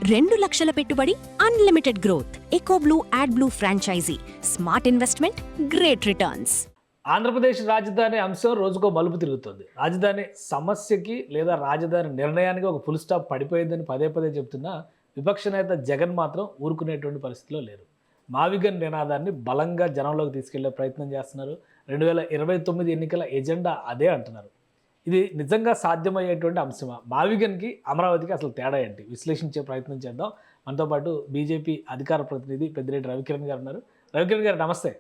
2 లక్షల పెట్టుబడి, unlimited growth. Ecoblue AdBlue franchisee. Smart investment, great returns. Andhra Pradesh రాజధాని అంశం రోజుకో మలుపు తిరుగుతుంది. రాజధాని సమస్యకి లేదా రాజధాని నిర్ణయానికి ఒక ఫుల్ స్టాప్ పడిపోయిందని పదే పదే చెప్తున్నా విపక్ష నేత జగన్ మాత్రం ఊరుకునేటువంటి పరిస్థితిలో లేరు. మావిగన్ నినాదాన్ని బలంగా జనంలోకి తీసుకెళ్లే ప్రయత్నం చేస్తున్నారు. 2029 ఎన్నికల ఎజెండా అదే అంటున్నారు. ఇది నిజంగా సాధ్యమయ్యేటువంటి అంశమా? మావిగన్కి అమరావతికి అసలు తేడా ఏంటి? విశ్లేషించే ప్రయత్నం చేద్దాం. మనతో పాటు బీజేపీ అధికార ప్రతినిధి పెద్దిరెడ్డి రవికిరణ్ గారు ఉన్నారు. రవికిరణ్ గారు నమస్తే.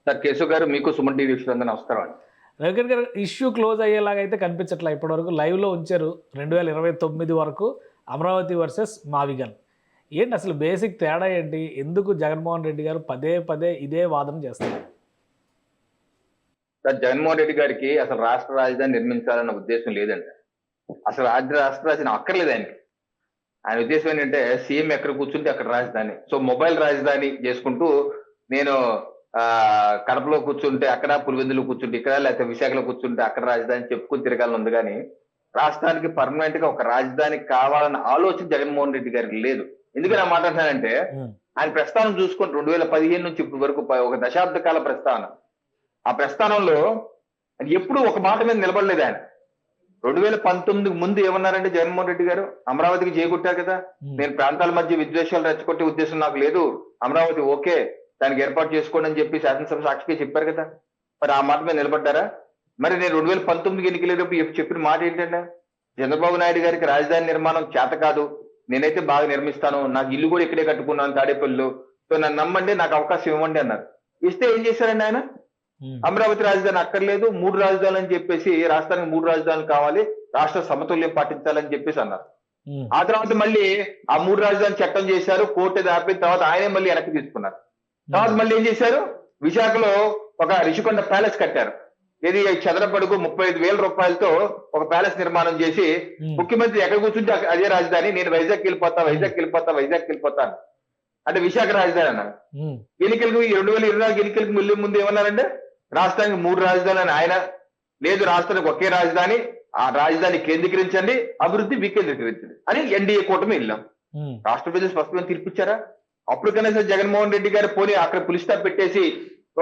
సార్ కేశవ్ గారు, మీకు సుమన్ టీవీ వీక్షకులందరూ నమస్కారం అండి. రవికిరణ్ గారు, ఇష్యూ క్లోజ్ అయ్యేలాగా అయితే కనిపించట్లా. ఇప్పటివరకు లైవ్లో ఉంచారు 2029 వరకు అమరావతి వర్సెస్ మావిగన్. ఏంటి అసలు బేసిక్ తేడా ఏంటి? ఎందుకు జగన్మోహన్ రెడ్డి గారు పదే పదే ఇదే వాదన చేస్తున్నారు? సార్, జగన్మోహన్ రెడ్డి గారికి అసలు రాష్ట్ర రాజధాని నిర్మించాలన్న ఉద్దేశం లేదండి. అసలు రాష్ట్ర రాజధాని అక్కర్లేదు ఆయనకి. ఆయన ఉద్దేశం ఏంటంటే సీఎం ఎక్కడ కూర్చుంటే అక్కడ రాజధాని. సో మొబైల్ రాజధాని చేసుకుంటూ నేను కడపలో కూర్చుంటే అక్కడ, పులివెందులో కూర్చుంటే ఇక్కడ, లేకపోతే విశాఖలో కూర్చుంటే అక్కడ రాజధాని చెప్పుకుని తిరగాలని ఉంది. కానీ రాష్ట్రానికి పర్మనెంట్ గా ఒక రాజధాని కావాలన్న ఆలోచన జగన్మోహన్ రెడ్డి గారికి లేదు. ఎందుకని ఆ మాట అంటున్నానంటే, ఆయన ప్రస్థానం చూసుకుంటే 2015 నుంచి ఇప్పటి వరకు ఒక దశాబ్ద కాల ప్రస్థానం. ఆ ప్రస్థానంలో ఎప్పుడు ఒక మాట మీద నిలబడలేదు ఆయన. 2019 ముందు ఏమన్నారంటే జగన్మోహన్ రెడ్డి గారు, అమరావతికి చేకూట్టారు కదా, నేను ప్రాంతాల మధ్య విద్వేషాలు రెచ్చగొట్టే ఉద్దేశం నాకు లేదు, అమరావతి ఓకే, దానికి ఏర్పాటు చేసుకోండి అని చెప్పి శాసనసభ సాక్షిగా చెప్పారు కదా. మరి ఆ మాట మీద నిలబడ్డారా? మరి నేను 2019 ఎన్నికలేటప్పుడు చెప్పిన మాట ఏంటంటే, చంద్రబాబు నాయుడు గారికి రాజధాని నిర్మాణం చేత కాదు, నేనైతే బాగా నిర్మిస్తాను, నాకు ఇల్లు కూడా ఇక్కడే కట్టుకున్నాను తాడేపల్లిలో, సో నన్ను నమ్మండి, నాకు అవకాశం ఇవ్వండి అన్నారు. ఇస్తే ఏం చేశారండి ఆయన? అమరావతి రాజధాని అక్కర్లేదు, 3 రాజధానులు అని చెప్పేసి, రాష్ట్రానికి 3 రాజధానులు కావాలి, రాష్ట్ర సమతుల్యం పాటించాలని చెప్పేసి అన్నారు. ఆ తర్వాత మళ్ళీ ఆ 3 రాజధాని చట్టం చేశారు, కోర్టు ఆపిన తర్వాత ఆయనే మళ్ళీ వెనక్కి తీసుకున్నారు. తర్వాత మళ్ళీ ఏం చేశారు? విశాఖలో ఒక రిషికొండ ప్యాలెస్ కట్టారు. ఇది చదరపడుగు 35,000 రూపాయలతో ఒక ప్యాలెస్ నిర్మాణం చేసి, ముఖ్యమంత్రి ఎక్కడ కూర్చుంటే అదే రాజధాని, నేను వైజాగ్ వెళ్ళిపోతాను అంటే విశాఖ రాజధాని అన్నారు. ఎన్నికలకు 2024 ఎన్నికలకు మళ్ళీ ముందు ఏమన్నారంటే, రాష్ట్రానికి 3 రాజధానులు అని ఆయన. లేదు, రాష్ట్రానికి ఒకే రాజధాని, ఆ రాజధాని కేంద్రీకరించండి, అభివృద్ధి వికేంద్రీకరించండి అని ఎన్డీఏ కూటమి వెళ్ళాం. రాష్ట్ర ప్రజలు స్పష్టంగా తీర్పిచ్చారా? అప్పుడు కనీసం జగన్మోహన్ రెడ్డి గారు పోనీ అక్కడ పులి స్టాప్ పెట్టేసి,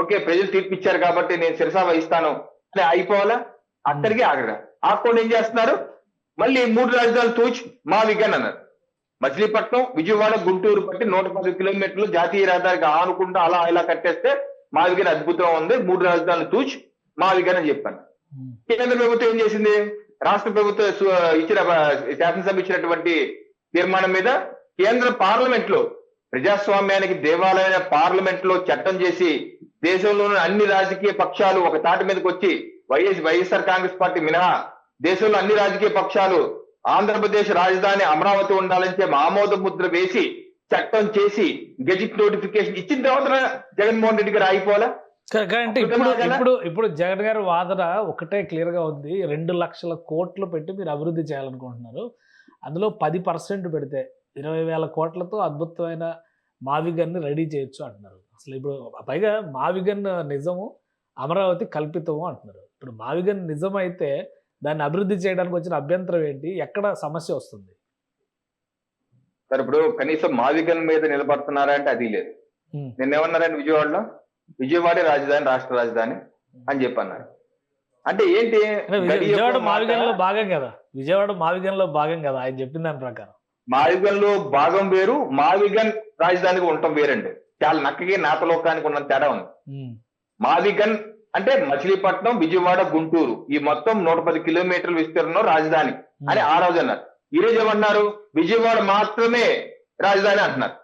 ఓకే ప్రజలు తీర్పిచ్చారు కాబట్టి నేను శిరసా వహిస్తాను అని అయిపోవాలా? అక్కడికి ఆగరా. ఆకుండా ఏం చేస్తున్నారు? మళ్ళీ 3 రాజధానులు తూచి మావిగన్ అన్నారు. మచిలీపట్నం, విజయవాడ, గుంటూరు బట్టి 110 కిలోమీటర్లు జాతీయ రహదారికి ఆనుకుంటూ అలా ఇలా కట్టేస్తే మావిగన్ అద్భుతం ఉంది, 3 రాజధానులు తూచి మావిగన్ అని చెప్పాను. కేంద్ర ప్రభుత్వం ఏం చేసింది? రాష్ట్ర ప్రభుత్వం ఇచ్చిన శాసనసభ ఇచ్చినటువంటి తీర్మానం మీద కేంద్ర పార్లమెంట్ లో, ప్రజాస్వామ్యానికి దేవాలయమైన పార్లమెంట్ లో చట్టం చేసి, దేశంలోని అన్ని రాజకీయ పక్షాలు ఒక తాటి మీదకి వచ్చి, వైఎస్ఆర్ కాంగ్రెస్ పార్టీ మినహా దేశంలో అన్ని రాజకీయ పక్షాలు ఆంధ్రప్రదేశ్ రాజధాని అమరావతి ఉండాలని చెప్పి ఆమోద ముద్ర వేసి చట్టం చేసి గెజిట్ నోటిఫికేషన్ ఇచ్చిన తర్వాత జగన్మోహన్ రెడ్డి గారు ఆగిపోవాలా? అంటే ఇప్పుడు జగన్ గారి వాదన ఒకటే క్లియర్ గా ఉంది. 2 లక్షల కోట్లు పెట్టి మీరు అభివృద్ధి చేయాలనుకుంటున్నారు, అందులో 10% పెడితే 20,000 కోట్లతో అద్భుతమైన మావిగన్ రెడీ చేయొచ్చు అంటున్నారు. అసలు ఇప్పుడు పైగా మావిగన్ నిజము, అమరావతి కల్పితము అంటున్నారు. ఇప్పుడు మావిగన్ నిజం అయితే దాన్ని అభివృద్ధి చేయడానికి వచ్చిన అభ్యంతరం ఏంటి? ఎక్కడ సమస్య వస్తుంది? సార్, ఇప్పుడు కనీసం మావిగన్ మీద నిలబడుతున్నారా అంటే అది లేదు. నిన్నేమన్నారండి? విజయవాడే రాజధాని, రాష్ట్ర రాజధాని అని చెప్పన్నారు. అంటే ఏంటి? విజయవాడ మావిగన్ లో భాగం కదా, విజయవాడ మావిగన్ లో భాగం కదా ఆయన చెప్పిన దాని ప్రకారం. మావిగన్ లో భాగం వేరు, మావిగన్ రాజధానికి ఉండటం వేరండి. చాలా నక్కకి నాతలోకానికి ఉన్న తేడా ఉంది. మావిగన్ అంటే మచిలీపట్నం, విజయవాడ, గుంటూరు ఈ మొత్తం 110 కిలోమీటర్ల విస్తీర్ణంలో రాజధాని అని ఆ రోజు అన్నారు. ఈ రోజు ఏమన్నారు? విజయవాడ మాత్రమే రాజధాని అంటున్నారు.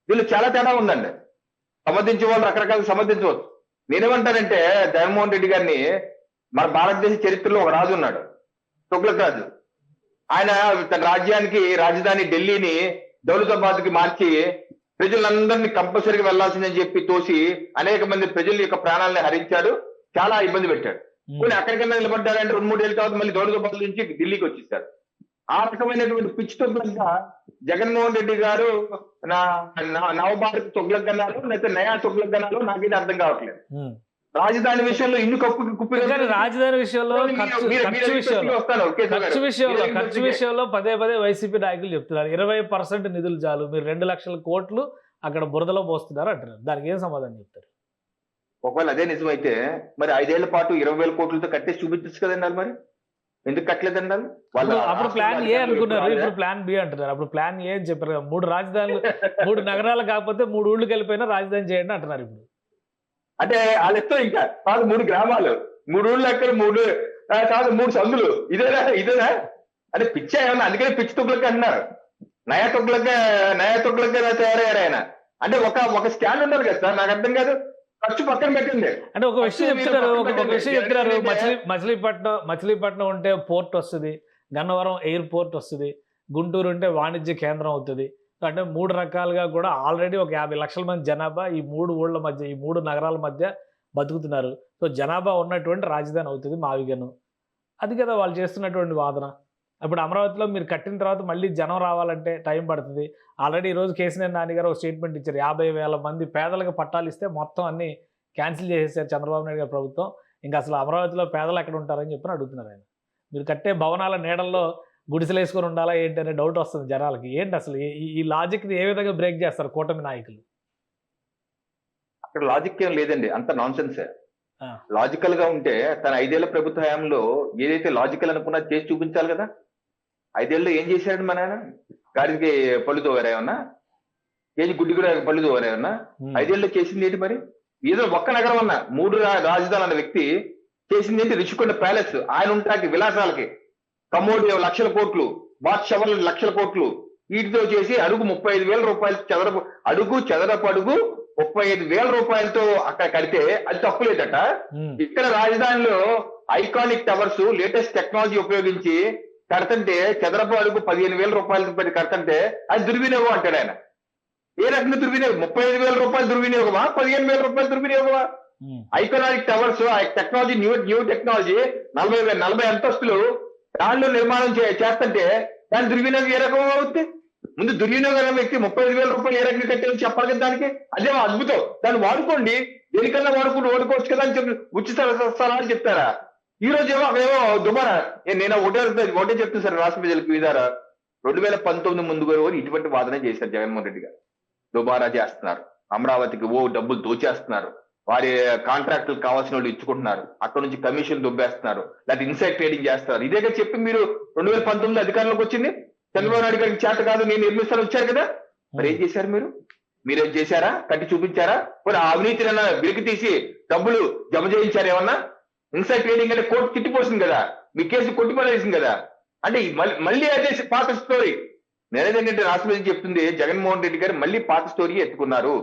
వీళ్ళు చాలా తేడా ఉందండి. సమర్థించే వాళ్ళు రకరకాల సమర్థించవచ్చు. నేనేమంటానంటే, జగన్మోహన్ రెడ్డి గారిని మన భారతదేశ చరిత్రలో ఒక రాజు ఉన్నాడు, తుగ్లక్ రాజు. ఆయన తన రాజ్యానికి రాజధాని ఢిల్లీని దౌలతాబాద్కి మార్చి ప్రజలందరినీ కంపల్సరీగా వెళ్లాల్సిందని చెప్పి తోసి అనేక మంది ప్రజల యొక్క ప్రాణాలని హరించాడు, చాలా ఇబ్బంది పెట్టాడు. కొన్ని అక్కడికన్నా నిలబడ్డారంటే 2-3 ఏళ్ళ తర్వాత మళ్ళీ దౌలతాబాద్ నుంచి ఢిల్లీకి వచ్చేసాడు. ఆ రకమైనటువంటి పిచ్చి తొగ్లక్గా జగన్మోహన్ రెడ్డి గారు నవభారత్ తొగ్లక్ అన్నారు, లేకపోతే నయా తొగ్లక్ అన్నారో నాకైతే అర్థం కావట్లేదు. రాజధాని విషయంలో ఇన్ని కుప్పి కానీ రాజధాని విషయంలో ఖర్చు విషయంలో పదే వైసీపీ నాయకులు చెప్తున్నారు 20% నిధులు చాలు, మీరు 2 లక్షల కోట్లు అక్కడ బురదలో పోస్తున్నారు అంటున్నారు. దానికి ఏం సమాధానం చెప్తారు? ఒకవేళ అదే నిజమైతే మరి 5 ఏళ్ల పాటు 20,000 కోట్లతో కట్టేసి చూపించచ్చు కదండి మరి, ఎందుకు కట్టలేదండి వాళ్ళు? అప్పుడు ప్లాన్ ఏ అనుకున్నారు, ఇప్పుడు ప్లాన్ బి అంటున్నారు. అప్పుడు ప్లాన్ ఏ అని చెప్పారు, 3 రాజధానులు 3 నగరాలు కాకపోతే 3 ఊళ్ళకి వెళ్ళిపోయినా రాజధాని చేయండి అంటున్నారు. ఇప్పుడు అంటే వాళ్ళ ఇష్టం, ఇంకా కాదు 3 గ్రామాలు 3 ఊళ్ళు ఎక్కడ 3 కాదు 3 సందులు, ఇదేనా అంటే పిచ్చా ఏమన్నా? అందుకనే పిచ్చి తొక్కులకి అంటున్నారు, నయా తొక్కులకి తయారయ్యారు ఆయన. అంటే ఒక స్కాన్ ఉన్నారు కదా సార్, నాకు అర్థం కాదు. ఖర్చు పక్కన పెట్టండి అంటే ఒక విషయం చెప్తున్నారు, మచిలీపట్నం ఉంటే పోర్ట్ వస్తుంది, గన్నవరం ఎయిర్పోర్ట్ వస్తుంది, గుంటూరు ఉంటే వాణిజ్య కేంద్రం అవుతుంది. అంటే 3 రకాలుగా కూడా ఆల్రెడీ ఒక 50 లక్షల మంది జనాభా ఈ 3 ఊళ్ళ మధ్య, ఈ 3 నగరాల మధ్య బతుకుతున్నారు. సో జనాభా ఉన్నటువంటి రాజధాని అవుతుంది మావిగను. అది కదా వాళ్ళు చేస్తున్నటువంటి వాదన. ఇప్పుడు అమరావతిలో మీరు కట్టిన తర్వాత మళ్ళీ జనం రావాలంటే టైం పడుతుంది. ఆల్రెడీ ఈరోజు కేసీఆర్ నాని గారు ఒక స్టేట్మెంట్ ఇచ్చారు, 50,000 మంది పేదలకు పట్టాలు ఇస్తే మొత్తం అన్ని క్యాన్సిల్ చేసేసారు చంద్రబాబు నాయుడు గారి ప్రభుత్వం, ఇంకా అసలు అమరావతిలో పేదలు ఎక్కడ ఉంటారని చెప్పి అడుగుతున్నారు ఆయన. మీరు కట్టే భవనాల నీడల్లో గుడిసెలు వేసుకొని ఉండాలా ఏంటి అనే డౌట్ వస్తుంది జనాలకి. ఏంటి అసలు ఈ లాజిక్ని ఏ విధంగా బ్రేక్ చేస్తారు కూటమి నాయకులు? అక్కడ లాజిక్ ఏం లేదండి, అంత నాన్ సెన్సే. లాజికల్ గా ఉంటే తన 5 ఏళ్ల ప్రభుత్వ హయాంలో ఏదైతే లాజికల్ అనుకున్నా చేసి చూపించాలి కదా. 5 ఏళ్ళు ఏం చేశాడు మన ఆయన? గాడికి పళ్ళు తోవారేమన్నా, కేజీ గుడ్డి కూడా పళ్ళు తోవారేమన్నా? 5 ఏళ్ళు చేసింది ఏంటి మరి? ఏదో ఒక్క నగరం అన్నా 3 రాజధానులు అన్న వ్యక్తి చేసింది ఏంటి? రిషికొండ ప్యాలెస్, ఆయన ఉంటాకి విలాసాలకి కమోడి లక్షల కోట్లు, బాత్ షవర్లు లక్షల కోట్లు, వీటితో చేసి అడుగు 35,000 రూపాయలు చదరపు అడుగు 35,000 రూపాయలతో అక్కడ కడితే అది తప్పులేదట. ఇక్కడ రాజధానిలో ఐకానిక్ టవర్స్ లేటెస్ట్ టెక్నాలజీ ఉపయోగించి కడతంటే చదరపు అడుగు 15,000 రూపాయలు పెట్టి కడతంటే అది దుర్వినియోగం అంటాడు ఆయన. ఏ రకంగా దుర్వినియోగం? 35,000 రూపాయలు దుర్వినియోగమా, 15,000 రూపాయలు దుర్వినియోగమా? Iconic towers technology, new technology 40 అంతస్తులు దానిలో నిర్మాణం చేస్తుంటే దాని దుర్వినియోగం ఏ రకం అవుతుంది? ముందు దుర్వినియోగం వ్యక్తి 35,000 రూపాయలు ఏ రకంగా కట్టాలని చెప్పాలి కదా. దానికి అదేమో అద్భుతం, దాన్ని వాడుకోండి, దేనికన్నా ఓడుకోవచ్చు కదా అని చెప్పి ఉచిత సలహాలు చెప్తారా? ఈ రోజు ఏమో దుబారా. నేను ఒకటే చెప్తాను సార్ రాష్ట్ర ప్రజలకు విధారా, 2019 ముందు కూడా ఇటువంటి వాదన చేశారు జగన్మోహన్ రెడ్డి గారు. దుబారా చేస్తున్నారు, అమరావతికి డబ్బులు దోచేస్తున్నారు, వారి కాంట్రాక్టులు కావాల్సిన వాళ్ళు ఇచ్చుకుంటున్నారు, అక్కడ నుంచి కమిషన్ దుబ్బేస్తున్నారు, లేకపోతే ఇన్సైడ్ ట్రేడింగ్ చేస్తున్నారు. ఇదేగా చెప్పి మీరు 2019 అధికారంలోకి వచ్చింది. చంద్రబాబు నాయుడు గారికి చేత కాదు నేను నిర్మిస్తాను వచ్చారు కదా, మరి ఏం చేశారు? మీరేం చేశారా? కట్టి చూపించారా? మరి అవినీతిని వెలికి తీసి డబ్బులు జమ చేయించారు ఏమన్నా? ఇన్సైడ్ ట్రేడింగ్ అంటే కోర్టు తిట్టిపోతుంది కదా, మీ కేసు కొట్టిపడేసింది కదా. అంటే మళ్ళీ అదే పాత స్టోరీ. నేనేంటంటే రాష్ట్ర ప్రజలు చెప్తుంది, జగన్మోహన్ రెడ్డి గారు మళ్ళీ పాత స్టోరీ ఎత్తుకున్నారు.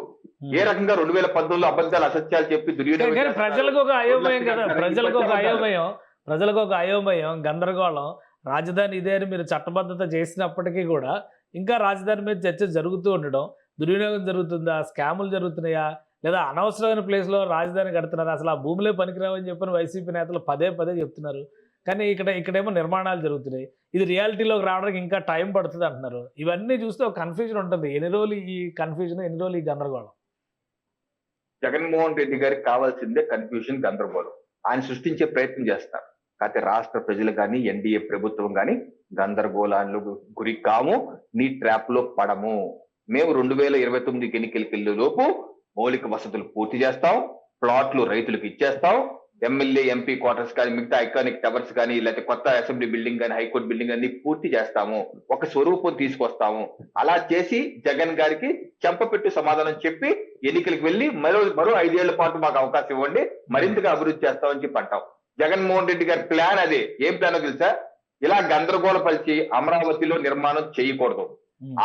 ఏ రకంగా 2019 అబద్ధాలు అసత్యాలు చెప్పి దుర్యోగం. ప్రజలకు ఒక అయోమయం కదా, ప్రజలకు ఒక అయోమయం, గందరగోళం. రాజధాని ఇదే అని మీరు చట్టబద్ధత చేసినప్పటికీ కూడా ఇంకా రాజధాని మీద చర్చ జరుగుతూ ఉండడం, దుర్వినియోగం జరుగుతుందా, స్కాములు జరుగుతున్నాయా, లేదా అనవసరమైన ప్లేస్లో రాజధాని కడుతున్నారు, అసలు ఆ భూములే పనికిరావని చెప్పిన వైసీపీ నేతలు పదే చెప్తున్నారు. కానీ ఇక్కడేమో నిర్మాణాలు జరుగుతున్నాయి. ఇది రియాలిటీలోకి రావడానికి ఇంకా టైం పడుతుంది అంటున్నారు. ఇవన్నీ చూస్తే ఒక కన్ఫ్యూజన్ ఉంటుంది. ఎన్ని రోజులు ఈ కన్ఫ్యూజన్, ఎన్ని రోజులు ఈ గందరగోళం? జగన్మోహన్ రెడ్డి గారికి కావాల్సిందే కన్ఫ్యూజన్, గందరగోళం. ఆయన సృష్టించే ప్రయత్నం చేస్తారు. కాకపోతే రాష్ట్ర ప్రజలు కానీ ఎన్డీఏ ప్రభుత్వం కానీ గందరగోళాలకు గురి కాము, నీ ట్రాప్ లో పడము. మేము 2029 ఎన్నికలకి లోపు మౌలిక వసతులు పూర్తి చేస్తాం, ప్లాట్లు రైతులకు ఇచ్చేస్తాం, ఎమ్మెల్యే ఎంపీ క్వార్టర్స్ కానీ మిగతా ఐకానిక్ టవర్స్ కానీ లేకపోతే కొత్త అసెంబ్లీ బిల్డింగ్ కానీ హైకోర్టు బిల్డింగ్ అన్ని పూర్తి చేస్తాము, ఒక స్వరూపం తీసుకొస్తాము. అలా చేసి జగన్ గారికి చెంపపెట్టు సమాధానం చెప్పి ఎన్నికలకు వెళ్ళి మరో 5 ఏళ్ల పాటు మాకు అవకాశం ఇవ్వండి, మరింతగా అభివృద్ధి చేస్తామని చెప్పి అంటాం. జగన్మోహన్ రెడ్డి గారి ప్లాన్ అదే. ఏం ప్లానో తెలుసా? ఇలా గందరగోళపరిచి అమరావతిలో నిర్మాణం చేయకూడదు,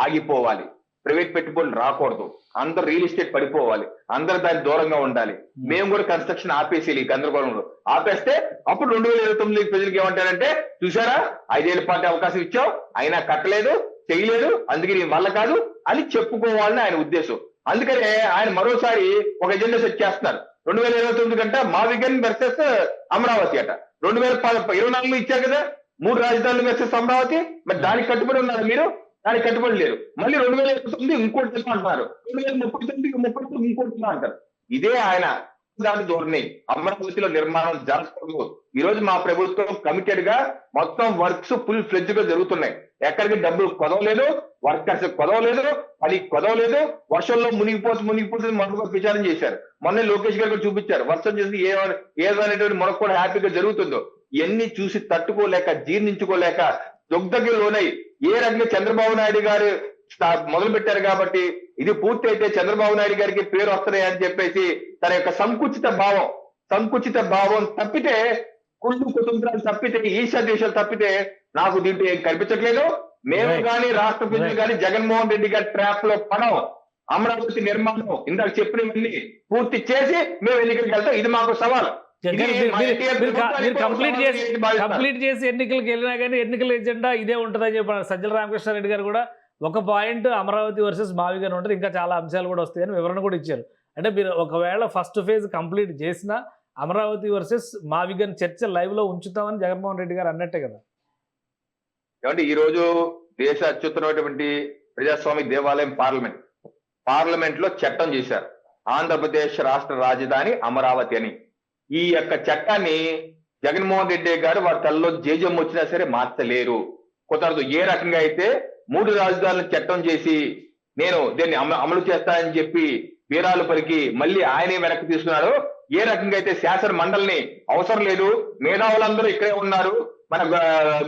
ఆగిపోవాలి, ప్రైవేట్ పెట్టుబడులు రాకూడదు, అందరు రియల్ ఎస్టేట్ పడిపోవాలి, అందరు దానికి దూరంగా ఉండాలి, మేము కూడా కన్స్ట్రక్షన్ ఆపేసి గందరగోళంలో ఆపేస్తే అప్పుడు 2029 ప్రజలకు ఏమంటారంటే, చూసారా 5 ఏళ్ల పాటు అవకాశం ఇచ్చావు అయినా కట్టలేదు, చేయలేదు, అందుకే నీ వల్ల కాదు అని చెప్పుకోవాలని ఆయన ఉద్దేశం. అందుకనే ఆయన మరోసారి ఒక ఎజెండా సెట్ చేస్తున్నారు. 2029 కంటే మావిగన్ వర్సెస్ అమరావతి అట. 2024 ఇచ్చారు కదా 3 రాజధానులు వర్సెస్ అమరావతి. మరి దానికి కట్టుబడి ఉన్నారు మీరు? దానికి కట్టుబడి లేరు. మళ్ళీ 2029 ఇంకోటి అంటున్నారు, 2039 ఇంకోటి అంటారు. ఇదే ఆయన దాని ధోరణి. అమరావతిలో నిర్మాణం జరగదు. ఈ రోజు మా ప్రభుత్వం కమిటెడ్ గా మొత్తం వర్క్స్ ఫుల్ ఫ్లెడ్జ్ గా జరుగుతున్నాయి. ఎక్కడికి డబ్బులు కొదవలేదు, వర్కర్స్ కొదవలేదు, పని కొదవలేదు. వర్షంలో మునిగిపోతుంది మొదలుగా ప్రచారం చేశారు. మొన్న లోకేష్ గారు కూడా చూపించారు వర్షం చేసి ఏదనేటువంటి మనకు కూడా హ్యాపీగా జరుగుతుందో. ఇవన్నీ చూసి తట్టుకోలేక జీర్ణించుకోలేక దుగ్ధకి లోనై ఏ రకంగా చంద్రబాబు నాయుడు గారు మొదలు పెట్టారు కాబట్టి ఇది పూర్తి అయితే చంద్రబాబు నాయుడు గారికి పేరు వస్తున్నాయి అని చెప్పేసి తన యొక్క సంకుచిత భావం తప్పితే, కుళ్ళు కుటుంబాలు తప్పితే, ఈశా దేశాలు తప్పితే నాకు దీంట్లో ఏం కనిపించట్లేదు. మేము కానీ రాష్ట్ర ప్రజలు కానీ జగన్మోహన్ రెడ్డి గారి ట్రాప్ లో పడం. అమరావతి నిర్మాణం ఇందాక చెప్పినవన్నీ పూర్తి చేసి మేము ఎన్నికలకు వెళ్తాం. ఇది మాకు సవాల్. కంప్లీట్ చేసి ఎన్నికలకు వెళ్ళినా కానీ ఎన్నికల ఎజెండా ఇదే ఉంటుందని చెప్పారు సజ్జల రామకృష్ణారెడ్డి గారు. కూడా ఒక పాయింట్ అమరావతి వర్సెస్ మావిగానే ఉంటుంది, ఇంకా చాలా అంశాలు కూడా వస్తాయని వివరణ కూడా ఇచ్చారు. అంటే మీరు ఒకవేళ ఫస్ట్ ఫేజ్ కంప్లీట్ చేసినా అమరావతి వర్సెస్ మావిగన్ చర్చ లైవ్ లో ఉంచుతామని జగన్మోహన్ రెడ్డి గారు అన్నట్టే కదా. ఏమంటే ఈ రోజు దేశ అత్యుత్తమైనటువంటి ప్రజాస్వామిక దేవాలయం పార్లమెంట్ లో చట్టం చేశారు. ఆంధ్రప్రదేశ్ రాష్ట్ర రాజధాని అమరావతి అని. ఈ యొక్క చట్టాన్ని జగన్మోహన్ రెడ్డి గారు వారి తల్లలో జేజం వచ్చినా సరే మార్చలేరు, కుదరదు. ఏ రకంగా అయితే 3 రాజధానుల చట్టం చేసి నేను దీన్ని అమలు చేస్తానని చెప్పి వీరాలు పలికి మళ్ళీ ఆయనే వెనక్కి తీసుకున్నాడు. ఏ రకంగా అయితే శాసన మండలిని అవసరం లేదు, మేధావులందరూ ఇక్కడే ఉన్నారు, మన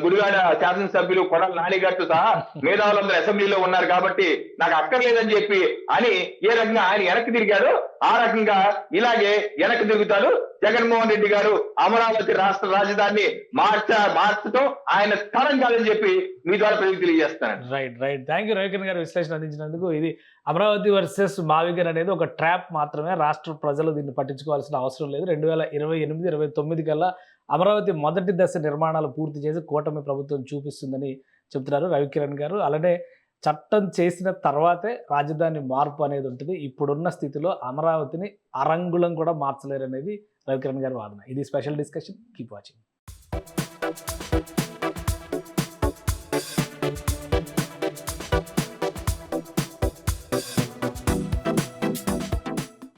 గుడివాడ శాసనసభ్యులు కొడాలి నాని గారితో సహా మేధావులందరూ అసెంబ్లీలో ఉన్నారు కాబట్టి నాకు అక్కర్లేదని చెప్పి అని ఏ రకంగా ఆయన వెనక్కి తిరిగాడు, ఆ రకంగా ఇలాగే వెనక్కి తిరుగుతాడు జగన్మోహన్ రెడ్డి గారు. అమరావతి రాష్ట్ర రాజధానిని మార్చడం ఆయన తరం కాదని చెప్పి మీ ద్వారా ప్రజలకు తెలియజేస్తాను. రైట్. థ్యాంక్ యూ రవికిరణ్ గారు విశ్లేషణ అందించినందుకు. ఇది అమరావతి వర్సెస్ మావిగన్ అనేది ఒక ట్రాప్ మాత్రమే. రాష్ట్ర ప్రజలు దీన్ని పట్టించుకోవాల్సిన అవసరం లేదు. 2028-29 కల్లా అమరావతి మొదటి దశ నిర్మాణాలు పూర్తి చేసి కూటమి ప్రభుత్వం చూపిస్తుందని చెప్తున్నారు రవికిరణ్ గారు. అలానే చట్టం చేసిన తర్వాతే రాజధాని మార్పు అనేది ఉంటుంది. ఇప్పుడున్న స్థితిలో అమరావతిని అరంగుళం కూడా మార్చలేరు అనేది రవికిరణ్ గారి వాదన. ఇది స్పెషల్ డిస్కషన్. Keep watching.